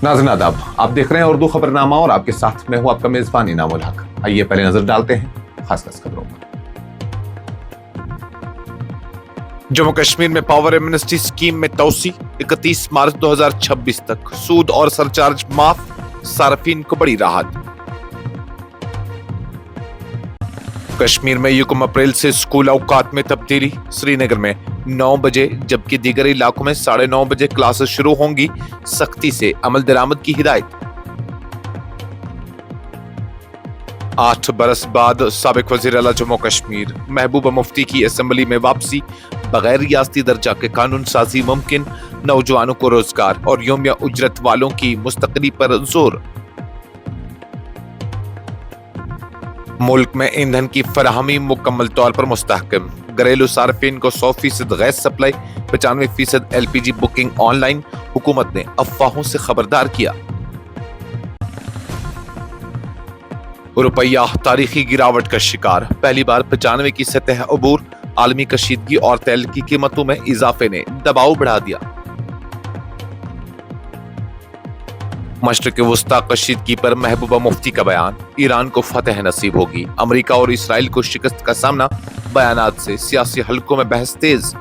नाज़रीन आदाब, आप देख रहे हैं उर्दू खबरनामा और आपके साथ मैं हूं आपका मेजबान इनामुल हक। आइए पहले नजर डालते हैं खास खबरों पर। जम्मू कश्मीर में पावर एमनेस्टी स्कीम में तोसी 31 मार्च 2026 तक सूद और सरचार्ज माफ, सार्फिन को बड़ी राहत। कश्मीर में युकम अप्रैल से स्कूल औकात में तब्दीली, श्रीनगर में 9 बजे जबकि दीगर इलाकों में 9:30 बजे क्लासेस शुरू होंगी, सख्ती से अमल दरामद की हिदायत। 8 बरस बाद साबिक वजीर आला जम्मू कश्मीर महबूबा मुफ्ती की असेंबली में वापसी, बगैर रियासती दर्जा के कानून साजी मुमकिन, नौजवानों को रोजगार और योमिया उजरत वालों की मुस्तकली पर जोर। मुल्क में ईंधन की फराहमी मुकम्मल तौर पर मुस्तहकम, घरेलू सार्फिन को 100% gas supply, 95% LPG booking online, हुकूमत ने अफवाहों से खबरदार किया। रुपया तारीखी गिरावट का शिकार, पहली बार 95 की सतह अबूर, आलमी कशीदगी और तेल की कीमतों में इजाफे ने दबाव बढ़ा दिया। मशरिक़ वुस्ता कशीदगी पर महबूबा मुफ्ती का बयान, ईरान को फतह नसीब होगी, अमेरिका और इसराइल को शिकस्त का सामना, बयानात से सियासी हलकों में बहस तेज।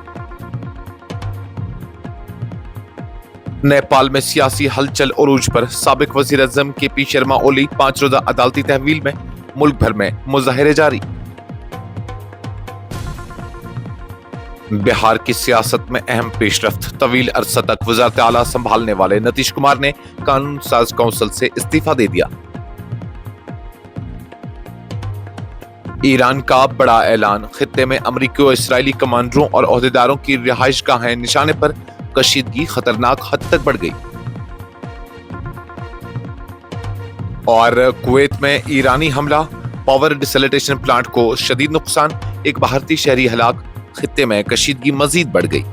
नेपाल में सियासी हलचल उरूज पर, साबिक वजीर आज़म के पी शर्मा ओली 5 रोजा अदालती तहवील में, मुल्क भर में मुजाहिरे जारी। बिहार की सियासत में अहम पेशरफ्त, तवील अरसा तक वज़ारत आला संभालने वाले नीतीश कुमार ने कानून साज काउंसिल से इस्तीफा दे दिया। ईरान का बड़ा ऐलान, खित्ते में अमरीकी और इसराइली कमांडरों और ओहदेदारों की रिहाइशगाहें निशाने पर, कशीदगी खतरनाक हद तक बढ़ गई। और कुवैत में ईरानी हमला, पावर डिसैलिनेशन प्लांट को शदीद नुकसान, एक भारतीय शहरी हलाक, खित्ते में कशीदगी मजीद बढ़ गई।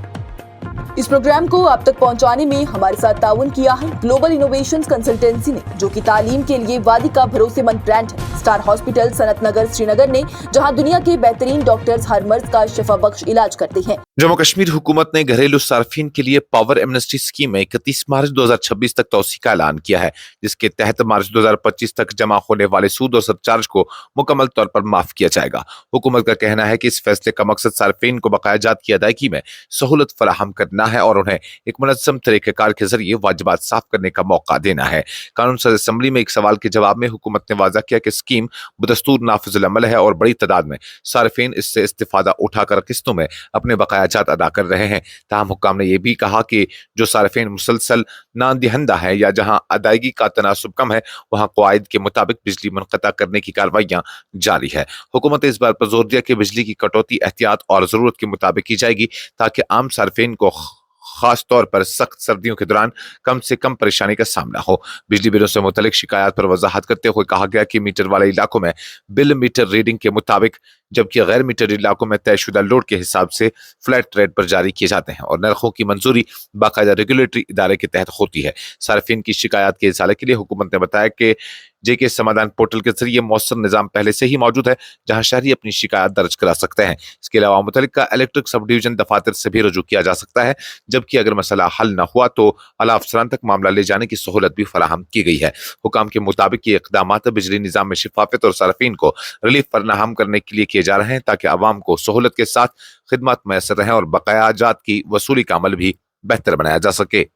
इस प्रोग्राम को आप तक पहुंचाने में हमारे साथ ताउन किया है ग्लोबल इनोवेशंस कंसल्टेंसी ने, जो कि तालीम के लिए वादी का भरोसेमंद ब्रांड है। स्टार हॉस्पिटल सनत नगर श्रीनगर ने, जहां दुनिया के बेहतरीन डॉक्टर्स हर मर्ज का शिफा बख्श इलाज करते हैं। जम्मू कश्मीर हुकूमत ने घरेलू सार्फिन के लिए पावर एमनेस्टी स्कीम में 31 मार्च 2026 तक तोसी का ऐलान किया है, जिसके तहत मार्च 2025 तक जमा होने वाले सूद और सरचार्ज को मुकम्मल तौर पर माफ किया जाएगा। हुकूमत का कहना है कि इस फैसले का मकसद सार्फिन को बकायाजात की अदायगी में सहूलत फराहम करना है और उन्हें एक मुनज़्ज़म तरीक़ेकार के जरिए वाजिबात साफ करने का मौका देना है। कानून साज असेंबली में एक सवाल के जवाब में हुकूमत ने वाज़ा किया कि स्कीम बदस्तूर नाफिजुल अमल है और बड़ी तादाद में सार्फिन इससे इस्तिफादा उठाकर किस्तों में अपने बकायाजात अदा कर रहे हैं। ताहम हुक्काम ने यह भी कहा कि जो सार्फिन मुसलसल नादिहंदा है या जहां अदायगी का तनासुब कम है, वहां कवायद के मुताबिक बिजली मुनक़ता करने की कार्रवाइयां जारी है। हुकूमत ने इस बार पर जोर दिया कि बिजली की कटौती एहतियात और जरूरत के मुताबिक की जाएगी, ताकि आम सार्फिन को खास तौर पर सख्त सर्दियों के दौरान कम से कम परेशानी का सामना हो। बिजली बिलों से मुतल्लिक शिकायत पर वजाहत करते हुए कहा गया कि मीटर वाले इलाकों में बिल मीटर रीडिंग के मुताबिक, जबकि गैर मीटर इलाकों में तयशुदा लोड के हिसाब से फ्लैट रेट पर जारी किए जाते हैं और नरखों की मंजूरी बाकायदा रेगुलेटरी इदारे के तहत होती है। सार्फिन की शिकायत के इजाले के लिए हुकूमत ने बताया कि जेके समाधान पोर्टल के जरिए मौसर निजाम पहले से ही मौजूद है, जहां शहरी अपनी शिकायत दर्ज करा सकते हैं। इसके अलावा मुतल्लिका इलेक्ट्रिक सब डिवीजन दफातर से भी रुजू किया जा सकता है, जबकि अगर मसला हल न हुआ तो आला अफसरान तक मामला ले जाने की सहूलत भी फराहम की गई है। हुकाम के मुताबिक ये इकदाम बिजली निजाम में शिफाफियत और सार्फिन को रिलीफ फराहम करने के लिए किए जा रहे हैं, ताकि आवाम को सहूलत के साथ खिदमत मैसर रहें और बकायाजात की वसूली का अमल भी बेहतर बनाया जा सके।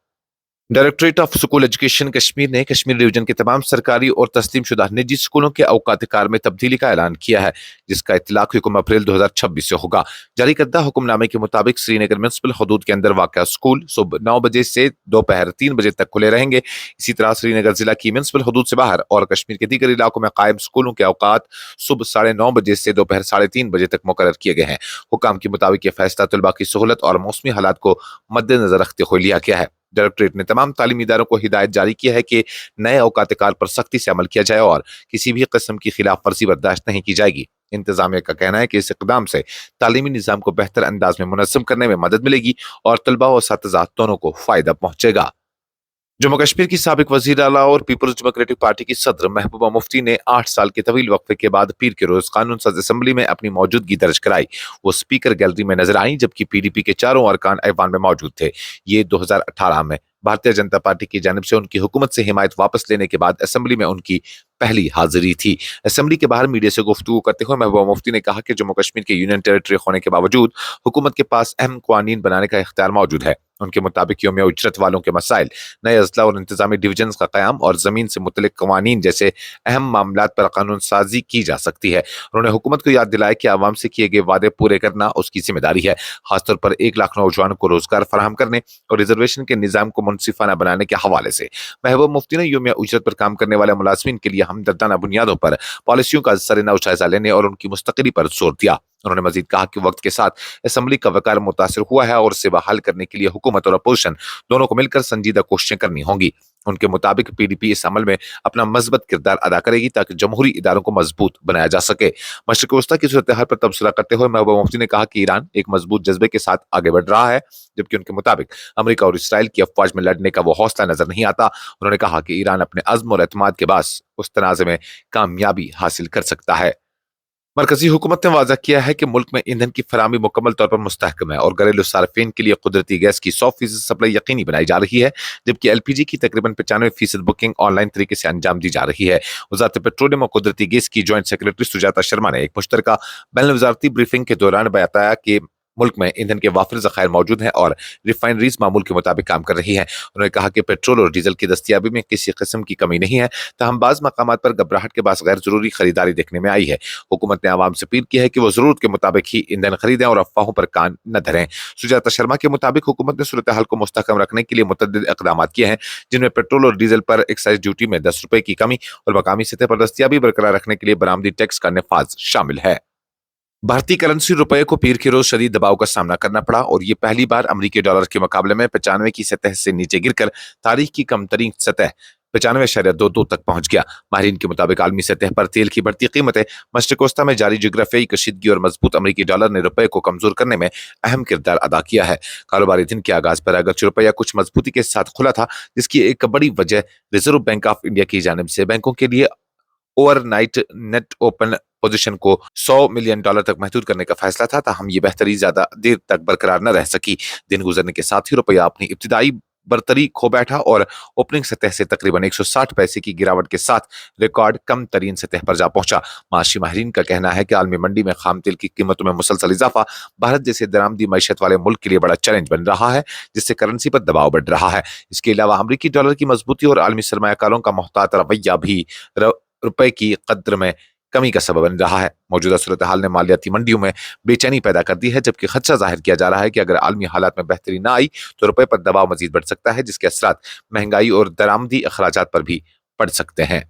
Directorate of school education Kashmir ने कश्मीर डिवीजन के तमाम सरकारी और तस्लीम शुदा निजी स्कूलों के औकात कार में तब्दीली का ऐलान किया है, जिसका इतलाक हुक्म अप्रैल 2026 से होगा। जारी करदा हुक्मनामे के मुताबिक श्रीनगर म्युनिसिपल हदूद के अंदर वाक़या स्कूल सुबह 9 बजे से दोपहर 3 बजे तक खुले रहेंगे। इसी तरह श्रीनगर जिला की म्युनिसिपल हदूद से बाहर और कश्मीर के दीगर इलाकों में कायम स्कूलों के औकात सुबह 9:30 बजे से दोपहर 3:30 बजे तक मुकर्रर किए गए हैं। हुकाम के मुताबिक यह फैसला तलबा की सहूलत और मौसमी हालात को मद्देनजर रखते हुए लिया गया है। डायरेक्टरेट ने तमाम तालीमी इदारों को हिदायत जारी की है कि नए औकात कार पर सख्ती से अमल किया जाए और किसी भी किस्म की खिलाफ वर्जी बर्दाश्त नहीं की जाएगी। इंतजामिया का कहना है कि इस इकदाम से तालीमी निज़ाम को बेहतर अंदाज में मुनज़्ज़म करने में मदद मिलेगी और तलबा और साथीज़ा दोनों को फायदा पहुंचेगा। जम्मू कश्मीर की साबिक वज़ीर आला और पीपल्स डेमोक्रेटिक पार्टी की सदर महबूबा मुफ्ती ने 8 साल के तवील वक्फे के बाद पीर के रोज कानून साज असेंबली में अपनी मौजूदगी दर्ज कराई। वो स्पीकर गैलरी में नजर आई, जबकि PDP के चारों अरकान ऐवान में मौजूद थे। ये 2018 में भारतीय जनता पार्टी की जानिब से उनकी हुकूमत से हिमायत वापस लेने के बाद असेंबली में उनकी पहली हाजिरी थी। असेंबली के बाहर मीडिया से गुफ्तगू करते हुए महबूबा मुफ्ती ने कहा कि जम्मू कश्मीर के यूनियन टेरिटरी होने के बावजूद हुकूमत के पास अहम कानून बनाने का इख्तियार मौजूद है। उनके मुताबिक यौम उजरत वालों के मसाइल, नए अजला और इंतजामी डिवीजन का क़याम और ज़मीन से मुतल्लिक़ कवानीन जैसे अहम मामलात पर कानून साजी की जा सकती है। उन्होंने हुकूमत को याद दिलाया कि आवाम से किए गए वादे पूरे करना उसकी जिम्मेदारी है, खासतौर पर 1 लाख नौजवानों को रोजगार फराहम करने और रिजर्वेशन के निज़ाम को मुनसिफाना बनाने के हवाले से। महबूबा मुफ्ती ने यौम उजरत पर काम करने वाले मुलाज़मीन के लिए हमदर्दाना बुनियादों पर पॉलिसियों का सरेनौ जायजा लेने और उनकी मुस्तक़िली पर जोर दिया। उन्होंने मजीद कहा कि वक्त के साथ असेंबली का वकार मुतासिर हुआ है और उसे बहाल करने के लिए हुकूमत और अपोजिशन दोनों को मिलकर संजीदा कोशिशें करनी होंगी। उनके मुताबिक पीडीपी इस अमल में अपना मजबूत किरदार अदा करेगी ताकि जमहूरी इदारों को मजबूत बनाया जा सके। मशरिक़ वस्ता की सूरत हाल पर तबसरा करते हुए महबूबा मुफ्ती ने कहा कि ईरान एक मजबूत जज्बे के साथ आगे बढ़ रहा है, जबकि उनके मुताबिक अमेरिका और इसराइल की अफवाज में लड़ने का वो हौसला नजर नहीं आता। उन्होंने कहा कि ईरान अपने अज़्म और एतमाद के बास उस तनाज़े में कामयाबी हासिल कर सकता है। मरकजी हुकूमत ने वाज़ा किया है कि मुल्क में ईंधन की फराहमी मुकम्मल तौर पर मुस्तहकम है और घरेलू सार्फिन के लिए कुदरती गैस की 100% सप्लाई यकीनी बनाई जा रही है, जबकि एलपीजी की तकरीबन 95% बुकिंग ऑनलाइन तरीके से अंजाम दी जा रही है। वज़ारत पेट्रोलियम और कुदरती गैस की जॉइंट सेक्रेटरी सुजाता शर्मा ने एक मुश्तरका बैनुल वज़ारती ब्रीफिंग के दौरान बताया कि मुल्क में ईंधन के वाफिर ज़खायर मौजूद हैं और रिफाइनरीज मामूल के मुताबिक काम कर रही हैं। उन्होंने कहा कि पेट्रोल और डीजल की दस्तियाबी में किसी किस्म की कमी नहीं है, तहम बाज़ मकामात पर घबराहट के बास गैर जरूरी खरीदारी देखने में आई है। हुकूमत ने आवाम से अपील की है कि वो जरूरत के मुताबिक ही ईंधन खरीदें और अफवाहों पर कान न धरें। सुजाता शर्मा के मुताबिक हुकूमत ने सूरत हाल को मुस्तहकम रखने के लिए मुतअद्दिद इक़दाम किए हैं, जिनमें पेट्रोल और डीजल पर एक्साइज ड्यूटी में 10 रुपए की कमी और मकामी सतह पर दस्तियाबी बरकरार रखने के लिए बरामदी टैक्स का नफाज शामिल है। भारतीय करेंसी रुपए को पीर के रोज शदीद दबाव का सामना करना पड़ा और ये पहली बार अमेरिकी डॉलर के मुकाबले में 95 की सतह से नीचे गिरकर तारीख की कम तरीन सतह 95.22 तक पहुंच गया। माहिरीन के मुताबिक आलमी सतह पर तेल की बढ़ती कीमतें, मशरिक़ वस्ता में जारी जोग्राफियाई कशीदगी और मजबूत अमेरिकी डॉलर ने रुपए को कमजोर करने में अहम किरदार अदा किया है। कारोबारी दिन के आगाज पर अगरचे रुपया कुछ मजबूती के साथ खुला था, जिसकी एक बड़ी वजह रिजर्व बैंक ऑफ इंडिया की जानिब से बैंकों के लिए ओवरनाइट नेट ओपन पोजीशन को $100 मिलियन तक महदूद करने का फैसला था, ताहम ये बेहतरी ज्यादा देर तक बरकरार न रह सकी। दिन गुजरने के साथ ही रुपया अपनी इब्तिदाई बरतरी खो बैठा और ओपनिंग सतह से तकरीबन 160 पैसे की गिरावट के साथ रिकॉर्ड कम तरीन सतह पर जा पहुंचा। माशी माहिरीन का कहना है कि आलमी मंडी में खाम तेल की कीमतों में मुसलसल इजाफा भारत जैसे दरामदी मैशत वाले मुल्क के लिए बड़ा चैलेंज बन रहा है, जिससे करेंसी पर दबाव बढ़ रहा है। इसके अलावा अमरीकी डॉलर की मजबूती और आलमी सरमायाकारों का मोहतात रवैया भी रुपए की कद्र में कमी का सबब बन रहा है। मौजूदा सूरत हाल ने मालियाती मंडियों में बेचैनी पैदा कर दी है, जबकि खदशा जाहिर किया जा रहा है कि अगर आलमी हालात में बेहतरी न आई तो रुपए पर दबाव मजीद बढ़ सकता है, जिसके असरात महंगाई और दरामदी अखराजात पर भी पड़ सकते हैं।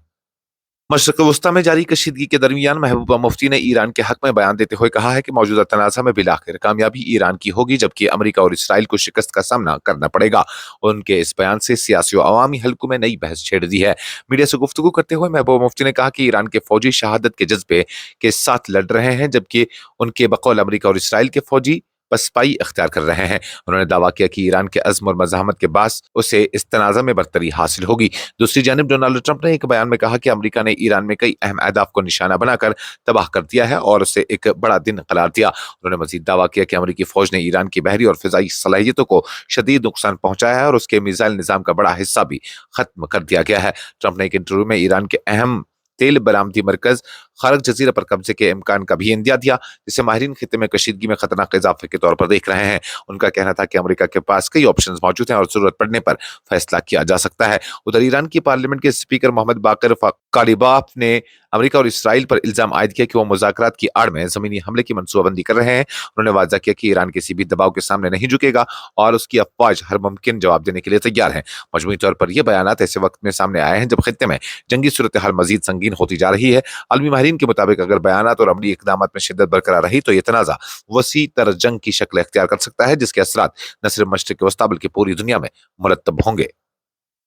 मशरिक़ वस्ता में जारी कशीदगी के दरमियान महबूबा मुफ्ती ने ईरान के हक में बयान देते हुए कहा है कि मौजूदा तनाज़ा में बिलाखिर कामयाबी ईरान की होगी, जबकि अमेरिका और इसराइल को शिकस्त का सामना करना पड़ेगा। उनके इस बयान से सियासी और अवामी हलकों में नई बहस छेड़ दी है। मीडिया से गुफ्तगू करते हुए महबूबा मुफ्ती ने कहा कि ईरान के फौजी शहादत के जज्बे के साथ लड़ रहे हैं, जबकि उनके बकौल अमेरिका और इसराइल के फौजी पसपाई अख्तियार कर रहे हैं। उन्होंने दावा किया कि ईरान के अज़्म और मज़ाहमत के बास उसे इस तनाज़ा में बरतरी हासिल होगी। दूसरी जानिब डोनाल्ड ट्रंप ने एक बयान में कहा कि अमेरिका ने ईरान में कई अहम अहदाफ को निशाना बनाकर तबाह कर दिया है और उसे एक बड़ा दिन करार दिया। उन्होंने मजीद दावा किया कि अमेरिकी फौज ने ईरान की बहरी और फिजाई सलाहियतों को शदीद नुकसान पहुंचाया है और उसके मिसाइल निज़ाम का बड़ा हिस्सा भी खत्म कर दिया गया है। ट्रंप ने एक इंटरव्यू में ईरान के अहम तेल बरामदी मरकज खारक जजीरा पर कब्जे के इम्कान का भी इंदिया दिया, जिसे माहिरीन खिते में कशीदगी में खतरनाक इजाफे के तौर पर देख रहे हैं। उनका कहना था कि अमेरिका के पास कई ऑप्शंस मौजूद हैं और जरूरत पड़ने पर फैसला किया जा सकता है। उधर ईरान की पार्लियामेंट के स्पीकर मोहम्मद बाकर कालिबाफ ने अमेरिका और इसराइल पर इल्जाम आयद किया कि वो मुज़ाकरात की आड़ में जमीनी हमले की मनसूबाबंदी कर रहे हैं। उन्होंने वाज़ा किया कि ईरान किसी भी दबाव के सामने नहीं झुकेगा और उसकी अफवाज हर मुमकिन जवाब देने के लिए तैयार है। मजमूई तौर पर यह बयानात ऐसे वक्त में सामने आए हैं जब खित्ते में जंगी सूरत हाल मजीद संगीन होती जा रही है। आलमी माहिरीन के मुताबिक अगर बयानात और अमली इकदाम में शिद्दत बरकरार रही तो यह तनाज़ा वसी तर जंग की शक्ल इख्तियार कर सकता है, जिसके असरात न सिर्फ मशरिक़ वस्ता बल्कि पूरी दुनिया में मुरतब होंगे।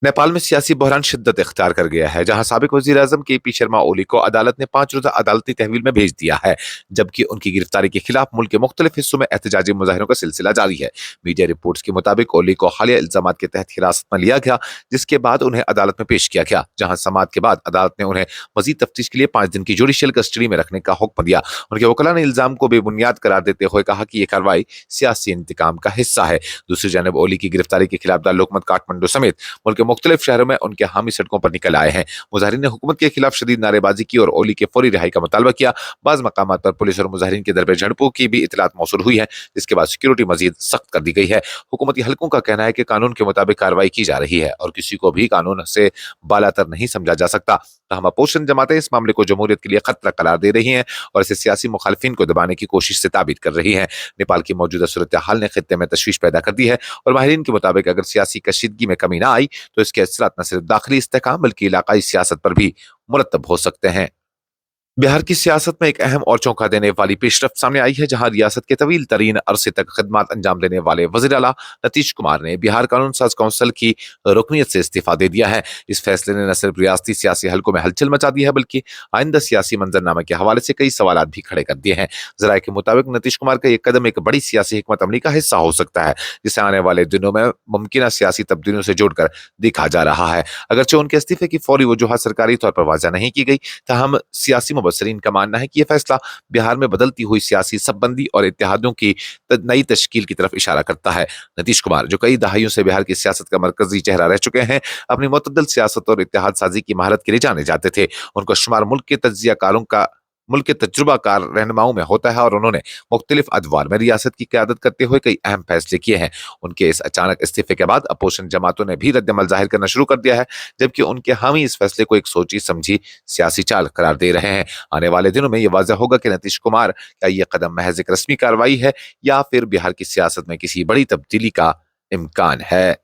नेपाल में सियासी बहरान शिद्दत इख्तियार कर गया है, जहां साबिक वजीर आजम के पी शर्मा ओली को अदालत ने 5 रोजा अदालती तहवील में भेज दिया है, जबकि उनकी गिरफ्तारी के खिलाफ मुल्क के मुख्तलिफ हिस्सों में एहतजाजी मुजाहिरों का सिलसिला जारी है। मीडिया रिपोर्ट्स के मुताबिक ओली को हालिया इल्जामात के तहत हिरासत में लिया गया, जिसके बाद उन्हें अदालत में पेश किया गया, जहां समाअत के बाद अदालत ने उन्हें मजीद तफ्तीश के लिए 5 दिन की जुडिशियल कस्टडी में रखने का हुक्म दिया। उनके वकला ने इल्जाम को बेबुनियाद करार देते हुए कहा कि यह कार्रवाई सियासी इंतकाम का हिस्सा है। दूसरी जानब ओली की गिरफ्तारी के खिलाफ दारुल-हुकूमत काठमांडू समेत मुल्क के मुख्तलिफ शहरों में उनके हामी सड़कों पर निकल आए हैं। मुजाहिरीन ने हुकूमत के खिलाफ शदीद नारेबाजी की और ओली के फौरी रिहाई का मुतालबा किया। बाज़ मकामात पर पुलिस और मुजाहिरीन के दरमियान झड़पों की भी इतलात मौसूल हुई है, जिसके बाद सिक्योरिटी मजीद सख्त कर दी गई है। हुकूमती हलकों का कहना है कि कानून के मुताबिक कार्रवाई की जा रही है और किसी को भी कानून से बालातर नहीं समझा जा सकता। तहम अपोजिशन जमातें इस मामले को जमहूरियत के लिए खतरा करार दे रही हैं और इसे सियासी मुखालिफिन को दबाने की कोशिश से ताबीत कर रही हैं। नेपाल की मौजूदा सूरत हाल ने खित्ते में तशवीश पैदा कर दी है और माहिरीन के मुताबिक अगर सियासी कशीदगी में कमी न आई तो इसके असरात न सिर्फ दाखिली इस्तेहकाम बल्कि इलाकाई सियासत पर भी मुरतब हो सकते हैं। बिहार की सियासत में एक अहम और चौंका देने वाली पेशरफ्त सामने आई है, जहां रियासत के तवील तरीन अरसे तक खिदमत अंजाम देने वाले वज़ीर आला नीतीश कुमार ने बिहार कानून साज कौंसिल की रुकनियत से इस्तीफा दे दिया है। इस फैसले ने न सिर्फ रियासती सियासी हलकों में हलचल मचा दी है बल्कि आइंदा सियासी मंजरनामे के हवाले से कई सवालात भी खड़े कर दिए हैं। जराये के मुताबिक नीतीश कुमार का यह कदम एक बड़ी सियासी हिकमत अमली का हिस्सा हो सकता है, जिसे आने वाले दिनों में मुमकिन सियासी तब्दीलियों से जोड़कर देखा जा रहा है। अगरचे उनके इस्तीफे की फौरी वजूहत सरकारी तौर पर वाज़ा नहीं की गई, ताहम सियासी मुबस्सिरीन का मानना है कि यह फैसला बिहार में बदलती हुई सियासी सबबंदी और इत्तेहादों की नई तश्कील की तरफ इशारा करता है। नीतीश कुमार, जो कई दहाइयों से बिहार की सियासत का मरकजी चेहरा रह चुके हैं, अपनी मुतअद्दिल सियासत और इत्तेहाद साजी की महारत के लिए जाने जाते थे। उनका शुमार मुल्क के तजुर्बाकार रहनुमाओं में होता है और उन्होंने मुख्तलिफ अदवार में रियासत की क़यादत करते हुए कई अहम फैसले किए हैं। उनके इस अचानक इस्तीफे के बाद अपोजिशन जमातों ने भी रद्दमल जाहिर करना शुरू कर दिया है, जबकि उनके हामी इस फैसले को एक सोची समझी सियासी चाल करार दे रहे हैं। आने वाले दिनों में यह वाज़ह होगा कि नीतीश कुमार का यह कदम महज एक रस्मी कार्रवाई है या फिर बिहार की सियासत में किसी बड़ी तब्दीली का इम्कान है।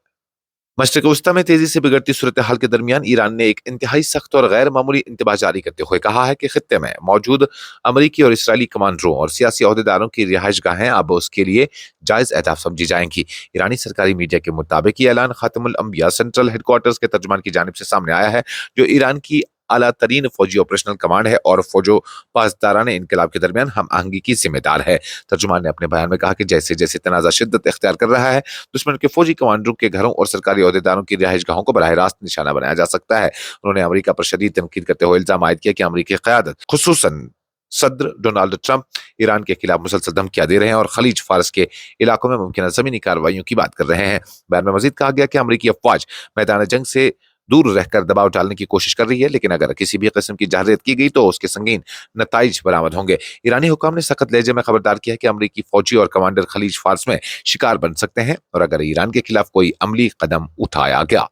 मशरिक़ वस्ता में तेजी से बिगड़ती सूरत हाल के दरमियान ईरान ने एक इंतहाई सख्त और गैर मामूली इंतबाह जारी करते हुए कहा है कि खित्ते में मौजूद अमरीकी और इसराइली कमांडरों और सियासी अहदेदारों की रिहाइश गाहें अब उसके लिए जायज़ अहदाफ समझी जाएंगी। ईरानी सरकारी मीडिया के मुताबिक ये ऐलान खातिमुल अंबिया सेंट्रल हेडक्वार्टर्स के तर्जुमान की जानिब से सामने आया है, जो ईरान की आला तरीन फौजी ऑपरेशनल कमांड है और फौजो पासदाराने इनकलाब के दरमियान हम आहंगी की जिम्मेदार है। तर्जुमान ने अपने बयान में कहा कि जैसे जैसे तनाज़ा शिद्दत इख्तियार कर रहा है, दुश्मन के फौजी कमांडरों के घरों और सरकारी अहदेदारों की रिहाइश गाहों को बराह रास्त निशाना बनाया जा सकता है। उन्होंने अमरीका पर शदीद तनकीद करते हुए इल्जाम आयद किया कि अमरीकी क़यादत खुसूसन सदर डोनाल्ड ट्रंप ईरान के खिलाफ मुसलसल धमकियां दे रहे हैं और खलीज फारस के इलाकों में मुमकिन ज़मीनी कार्रवाइयों की बात कर रहे हैं। बयान में मजीद कहा गया कि अमरीकी अफवाज मैदान जंग से दूर रहकर दबाव डालने की कोशिश कर रही है, लेकिन अगर किसी भी किस्म की जारत की गई तो उसके संगीन नताइज बरामद होंगे। ईरानी हुकाम ने सख्त लहजे में खबरदार किया कि अमरीकी फौजी और कमांडर खलीज फारस में शिकार बन सकते हैं और अगर ईरान के खिलाफ कोई अमली कदम उठाया गया।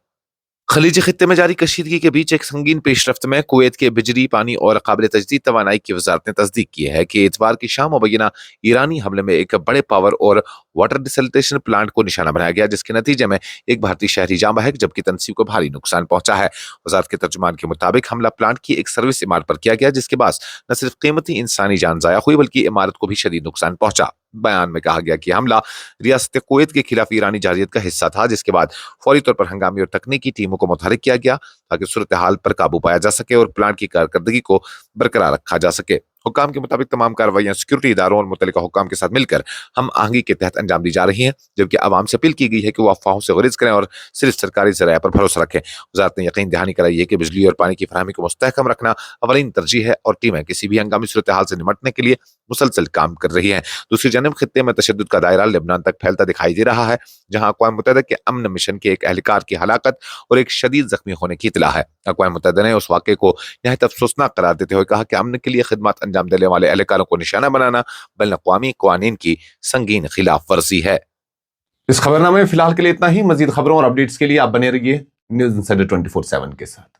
खलीजी खित्ते में जारी कशीदगी के बीच एक संगीन पेशरफ्त में कुवैत के बिजली, पानी और काबिल तजदीद तवानाई की वजारत ने तस्दीक की है कि इतवार की शाम मुबैना ईरानी हमले में एक बड़े पावर और वाटर डिसल्टेशन प्लांट को निशाना बनाया गया, जिसके नतीजे में एक भारतीय शहरी जाँ बहक जबकि तनसीब को भारी नुकसान पहुंचा है। वजारत के तर्जुमान के मुताबिक हमला प्लांट की एक सर्विस इमारत पर किया गया, जिसके बाद न सिर्फ कीमती इंसानी जान जाया हुई बल्कि इमारत को भी शदीद नुकसान पहुंचा। बयान में कहा गया कि हमला रियासत कुवैत के खिलाफ ईरानी जारयत का हिस्सा था, जिसके बाद फौरी तौर पर हंगामी और तकनीकी टीमों को मुतहरिक किया गया ताकि सूरत हाल पर काबू पाया जा सके और प्लांट की कारकर्दगी को बरकरार रखा जा सके। हुकाम के मुताबिक तमाम कार्रवाइयां सिक्योरिटी इदारों और मुतल्लिका हुकाम के साथ मिलकर हम आहंगी के तहत अंजाम दी जा रही हैं, जबकि आवाम से अपील की गई है कि वो अफवाहों से गुरेज करें और सिर्फ सरकारी ज़राया पर भरोसा रखें। वजारत ने यकीन दहानी कराई है कि बिजली और पानी की फराहमी को मुस्तहकम रखना अवलीन तरजीह है और टीमें किसी भी हंगामी सूरत हाल से निमटने के लिए मुसलसल काम कर रही हैं। दूसरी जानब खित्ते में तशद्दुद का दायरा लेबनान तक फैलता दिखाई दे रहा है, जहां अक़वाम मुत्तहिदा के अमन मिशन के एक एहलकार की हलाकत और एक शदीद जख्मी होने की इत्तला है। अक़वाम मुत्तहिदा ने उस वाक़े को नहायत अफसोसनाक करार देते हुए कहा कि अमन के लिए खिदमत अंजाम देने वाले एहलकारों को निशाना बनाना बैनुल अक़वामी क़वानीन की संगीन खिलाफ वर्जी है। इस खबरनामे में फिलहाल के लिए इतना ही। मजीद खबरों और अपडेट्स के लिए आप बने रहिए न्यूज़ इंसाइडर 24/7 के साथ।